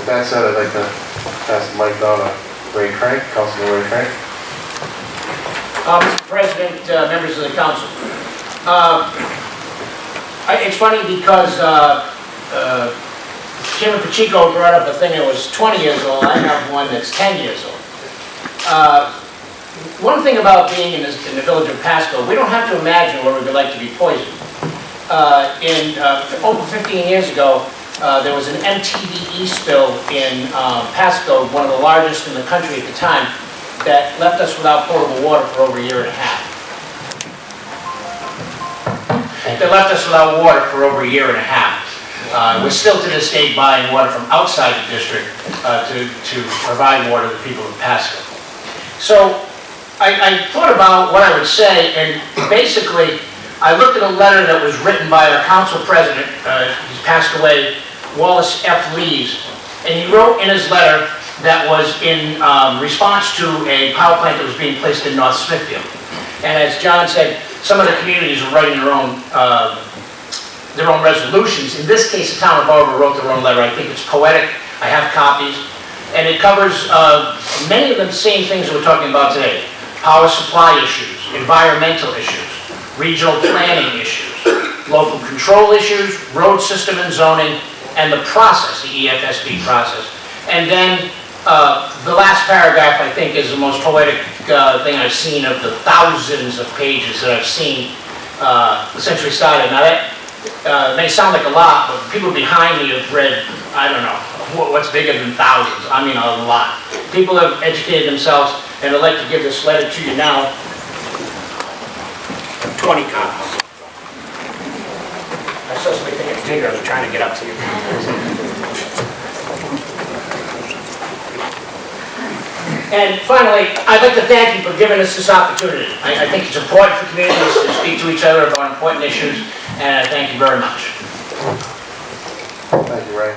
With that said, I'd like to pass the mic on to Ray Crank, Councilman Ray Crank. Mr. President, members of the council. It's funny because Chairman Pacheco brought up a thing that was 20 years old. I have one that's 10 years old. One thing about being in the village of Pasco, we don't have to imagine where we would like to be poisoned. Over 15 years ago, there was an MTV Eastville in Pasco, one of the largest in the country at the time, that left us without potable water for over a year and a half. We're still to this day buying water from outside the district to provide water to the people of Pasco. So I thought about what I would say, and basically I looked at a letter that was written by our council president, he's passed away, Wallace Fee, and he wrote in his letter that was in response to a power plant that was being placed in North Smithfield. And as John said, some of the communities are writing their own resolutions. In this case, the town of Barbara wrote their own letter. I think it's poetic. I have copies. And it covers many of the same things that we're talking about today. Power supply issues, environmental issues, regional planning issues, local control issues, road system and zoning, and the process, the EFSB process. And then the last paragraph, I think, is the most poetic thing I've seen of the thousands of pages that I've seen since we started. Now that may sound like a lot, but people behind me have read, I don't know, what's bigger than thousands. I mean a lot. People have educated themselves, and I'd like to give this letter to you now. 20 copies. I saw somebody think it's bigger. I was trying to get up to you. And finally, I'd like to thank you for giving us this opportunity. I think it's important for communities to speak to each other about important issues, and I thank you very much. Thank you, Ray.